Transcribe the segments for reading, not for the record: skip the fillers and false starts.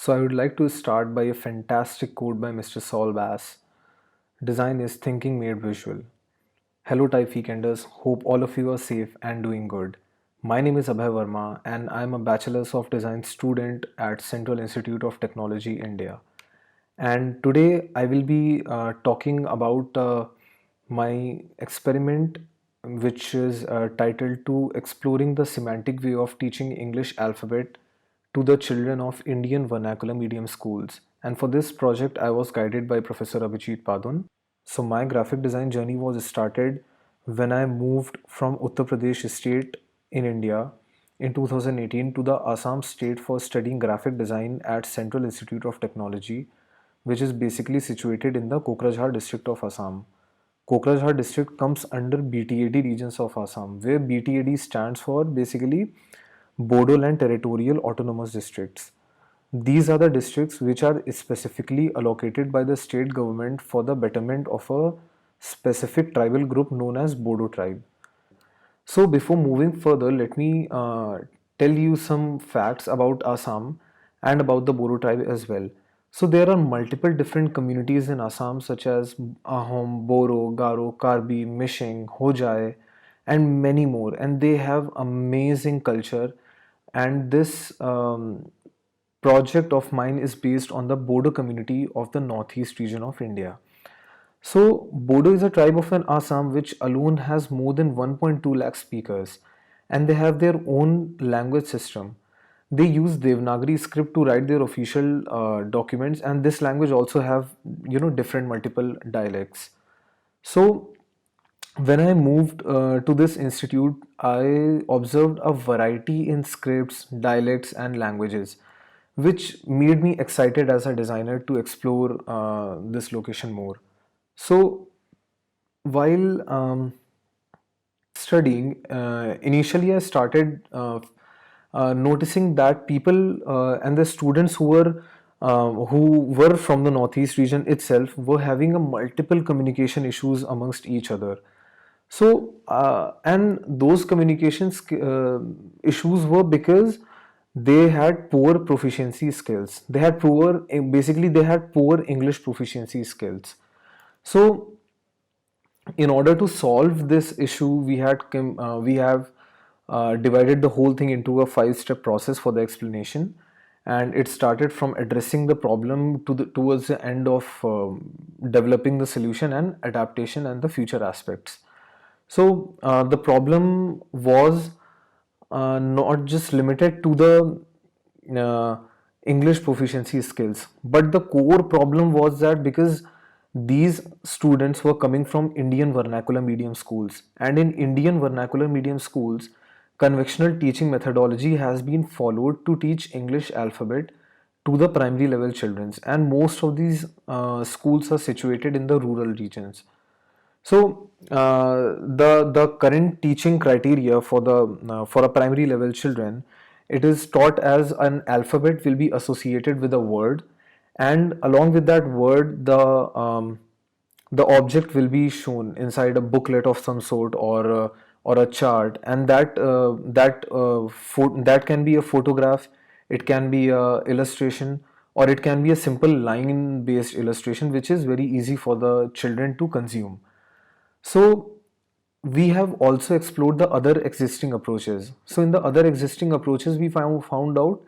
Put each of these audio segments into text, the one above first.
So I would like to start by a fantastic quote by Mr. Saul Bass. Design is thinking made visual. Hello Type Weekenders, hope all of you are safe and doing good. My name is Abhay Verma and I am a Bachelor's of Design student at Central Institute of Technology, India. And today I will be talking about my experiment which is titled to exploring the semantic way of teaching English alphabet to the children of Indian vernacular medium schools. And for this project I was guided by Professor Abhijit Padun. So my graphic design journey was started when I moved from Uttar Pradesh state in India in 2018 to the Assam state for studying graphic design at Central Institute of Technology, which is basically situated in the Kokrajhar district of Assam. Kokrajhar district comes under BTAD regions of Assam, where BTAD stands for basically Bodoland Territorial Autonomous Districts. These are the districts which are specifically allocated by the state government for the betterment of a specific tribal group known as Bodo tribe. So before moving further, let me tell you some facts about Assam and about the Bodo tribe as well. So there are multiple different communities in Assam such as Ahom, Boro, Garo, Karbi, Mishing, Hojai and many more, and they have amazing culture. And this project of mine is based on the Bodo community of the northeast region of India. So, Bodo is a tribe of an Assam which alone has more than 1.2 lakh speakers, and they have their own language system. They use Devanagari script to write their official documents, and this language also have different multiple dialects. So when I moved to this institute, I observed a variety in scripts, dialects, and languages, which made me excited as a designer to explore this location more. So, while studying, initially I started noticing that people and the students who were from the northeast region itself were having a multiple communication issues amongst each other. So, and those communications issues were because they had poor proficiency skills. They had basically, they had poor English proficiency skills. So, in order to solve this issue, we have divided the whole thing into a five-step process for the explanation, and it started from addressing the problem towards the end of developing the solution and adaptation and the future aspects. So the problem was not just limited to the English proficiency skills, but the core problem was that because these students were coming from Indian vernacular medium schools, and in Indian vernacular medium schools, conventional teaching methodology has been followed to teach English alphabet to the primary level children, and most of these schools are situated in the rural regions. So the current teaching criteria for the for a primary level children, it is taught as an alphabet will be associated with a word, and along with that word, the object will be shown inside a booklet of some sort or a chart, and that can be a photograph, it can be a illustration, or it can be a simple line based illustration which is very easy for the children to consume. So we have also explored the other existing approaches. So in the other existing approaches, we found out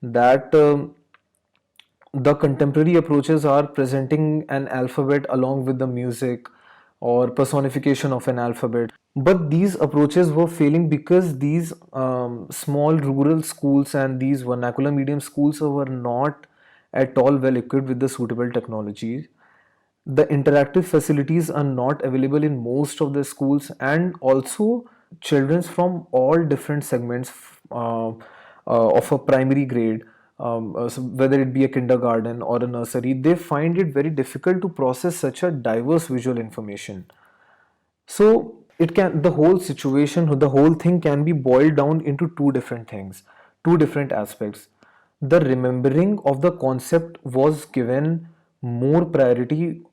that the contemporary approaches are presenting an alphabet along with the music or personification of an alphabet. But these approaches were failing because these small rural schools and these vernacular medium schools were not at all well equipped with the suitable technology. The interactive facilities are not available in most of the schools, and also children from all different segments of a primary grade, so whether it be a kindergarten or a nursery, they find it very difficult to process such a diverse visual information. So the whole situation, the whole thing can be boiled down into two different things, two different aspects. The remembering of the concept was given more priority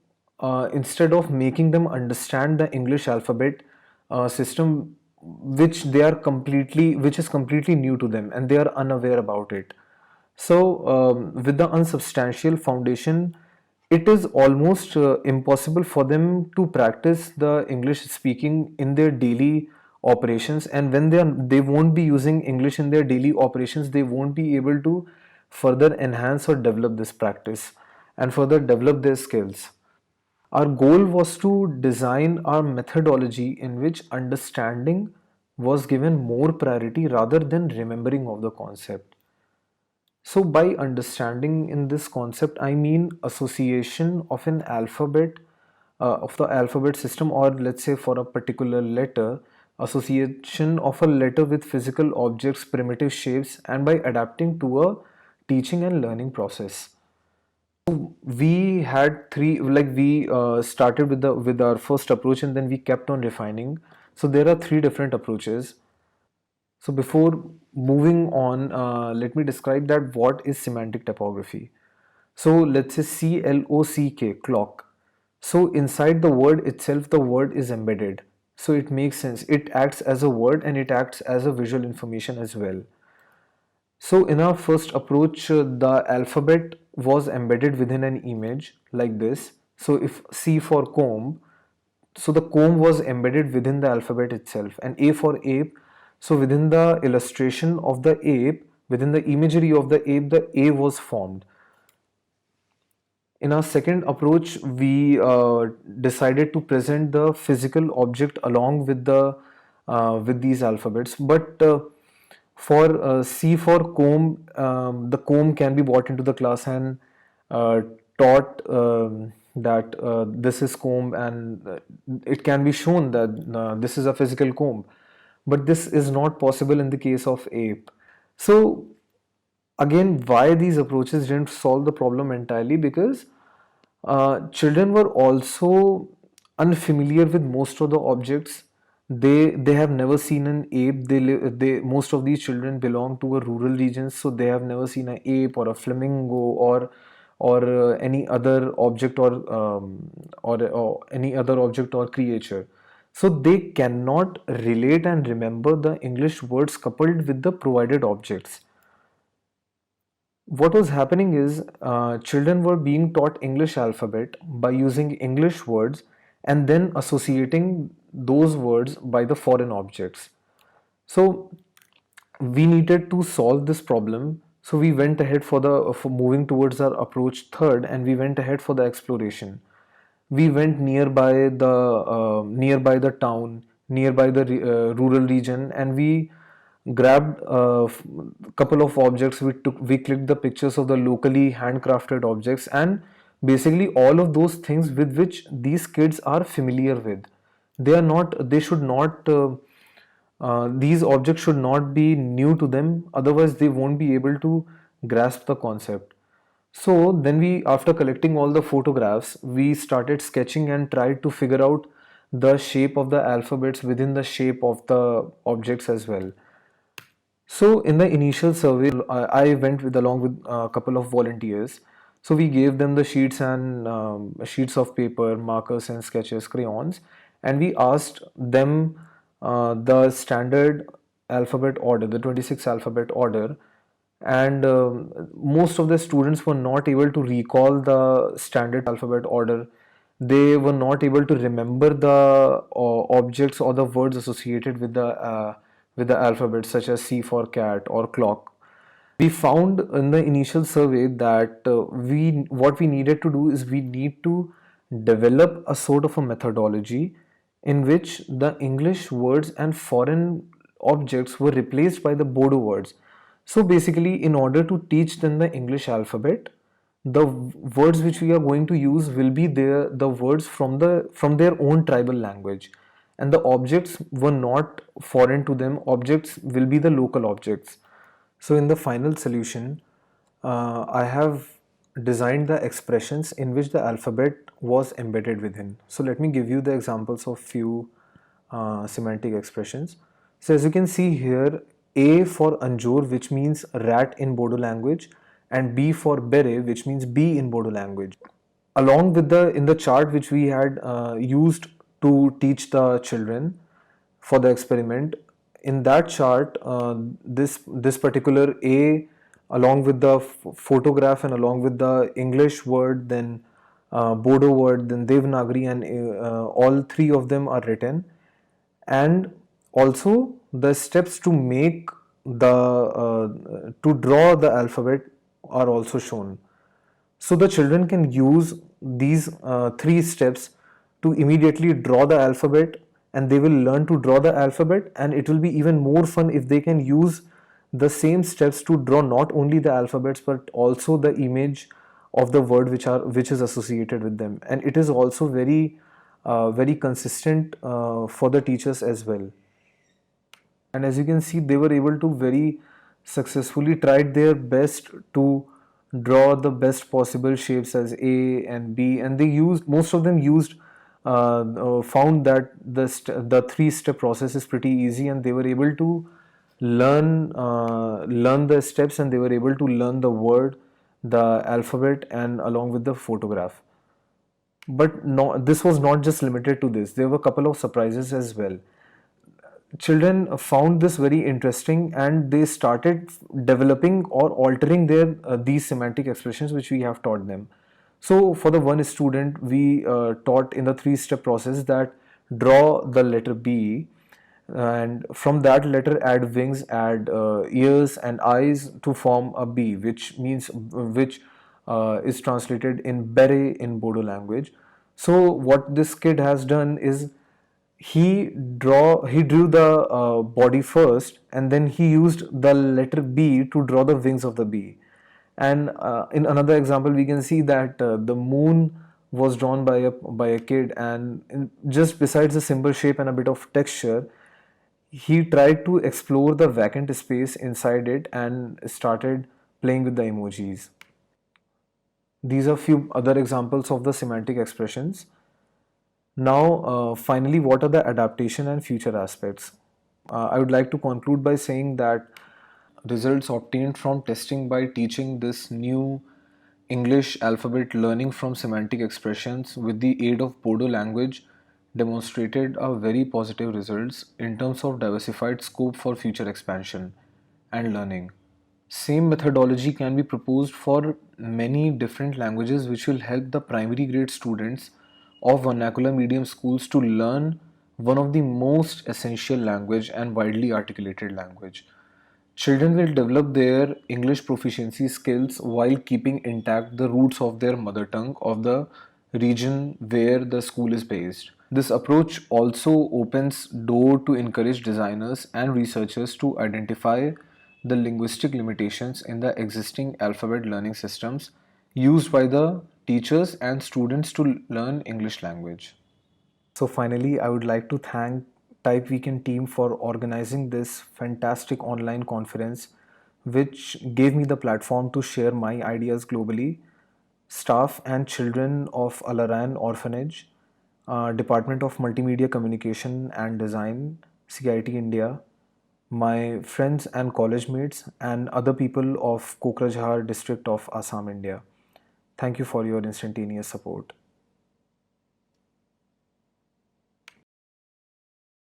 instead of making them understand the English alphabet system, which is completely new to them and they are unaware about it. So, with the unsubstantial foundation, it is almost impossible for them to practice the English speaking in their daily operations. And when they won't be using English in their daily operations, they won't be able to further enhance or develop this practice and further develop their skills. Our goal was to design our methodology in which understanding was given more priority rather than remembering of the concept. So by understanding in this concept, I mean association of an alphabet, of the alphabet system, or let's say for a particular letter, association of a letter with physical objects, primitive shapes, and by adapting to a teaching and learning process. We had three, like we started with the with our first approach, and then we kept on refining. So there are three different approaches. So before moving on, let me describe that what is semantic typography. So let's say CLOCK, clock. So inside the word itself, the word is embedded. So it makes sense. It acts as a word and it acts as a visual information as well. So in our first approach, the alphabet was embedded within an image like this. So if C for comb, so the comb was embedded within the alphabet itself, and A for ape, so within the illustration of the ape, within the imagery of the ape, the A was formed. In our second approach, we decided to present the physical object along with the with these alphabets. But for C for comb, the comb can be brought into the class and uh, taught that this is comb, and it can be shown that this is a physical comb. But this is not possible in the case of ape. So again, why these approaches didn't solve the problem entirely, because children were also unfamiliar with most of the objects. They have never seen an ape. They most of these children belong to a rural regions, so they have never seen an ape or a flamingo or any other object or any other object or creature. So they cannot relate and remember the English words coupled with the provided objects. What was happening is children were being taught English alphabet by using English words and then associating those words by the foreign objects. So we needed to solve this problem. So we went ahead for moving towards our approach third, and we went ahead for the exploration. We went nearby the town, nearby the rural region, and we grabbed a couple of objects. We clicked the pictures of the locally handcrafted objects, and basically all of those things with which these kids are familiar with. They should not these objects should not be new to them, otherwise they won't be able to grasp the concept. So then after collecting all the photographs, we started sketching and tried to figure out the shape of the alphabets within the shape of the objects as well. So in the initial survey, I went with along with a couple of volunteers. So we gave them the sheets and sheets of paper, markers and sketches, crayons, and we asked them the standard alphabet order, the 26 alphabet order, and most of the students were not able to recall the standard alphabet order. They were not able to remember the objects or the words associated with the alphabet, such as C for cat or clock. We found in the initial survey that we what we needed to do is we need to develop a sort of a methodology in which the English words and foreign objects were replaced by the Bodo words. So basically, in order to teach them the English alphabet, the words which we are going to use will be the words from their own tribal language, and the objects were not foreign to them. Objects will be the local objects. So in the final solution, I have designed the expressions in which the alphabet was embedded within. So let me give you the examples of few semantic expressions. So as you can see here, A for Anjur, which means rat in Bodo language, and B for Bere, which means bee in Bodo language. Along with in the chart which we had used to teach the children for the experiment, in that chart, this particular A along with the photograph and along with the English word, then Bodo word, then Devanagari, and all three of them are written. And also the steps to make to draw the alphabet are also shown. So the children can use these three steps to immediately draw the alphabet, and they will learn to draw the alphabet, and it will be even more fun if they can use the same steps to draw not only the alphabets but also the image of the word which is associated with them. And it is also very consistent for the teachers as well. And as you can see, they were able to very successfully tried their best to draw the best possible shapes as A and B, and they used, most of them used found that the three-step process is pretty easy, and they were able to learn the steps, and they were able to learn the word, the alphabet, and along with the photograph. But no, this was not just limited to this. There were a couple of surprises as well. Children found this very interesting, and they started developing or altering their these semantic expressions which we have taught them. So for the one student, we taught in the three-step process that draw the letter B, and from that letter add wings, add ears and eyes to form a B, which means which is translated in beret in Bodo language. So what this kid has done is he drew the body first, and then he used the letter B to draw the wings of the bee. And in another example, we can see that the moon was drawn by a kid, and just besides the symbol shape and a bit of texture, he tried to explore the vacant space inside it and started playing with the emojis. These are few other examples of the semantic expressions. Now, finally, what are the adaptation and future aspects? I would like to conclude by saying that results obtained from testing by teaching this new English alphabet learning from semantic expressions with the aid of Bodo language demonstrated a very positive results in terms of diversified scope for future expansion and learning. Same methodology can be proposed for many different languages, which will help the primary grade students of vernacular medium schools to learn one of the most essential language and widely articulated language. Children will develop their English proficiency skills while keeping intact the roots of their mother tongue of the region where the school is based. This approach also opens door to encourage designers and researchers to identify the linguistic limitations in the existing alphabet learning systems used by the teachers and students to learn English language. So finally, I would like to thank Type Weekend team for organizing this fantastic online conference, which gave me the platform to share my ideas globally. Staff and children of Alaran Orphanage, Department of Multimedia Communication and Design, CIT India, my friends and college mates, and other people of Kokrajhar district of Assam, India. Thank you for your instantaneous support.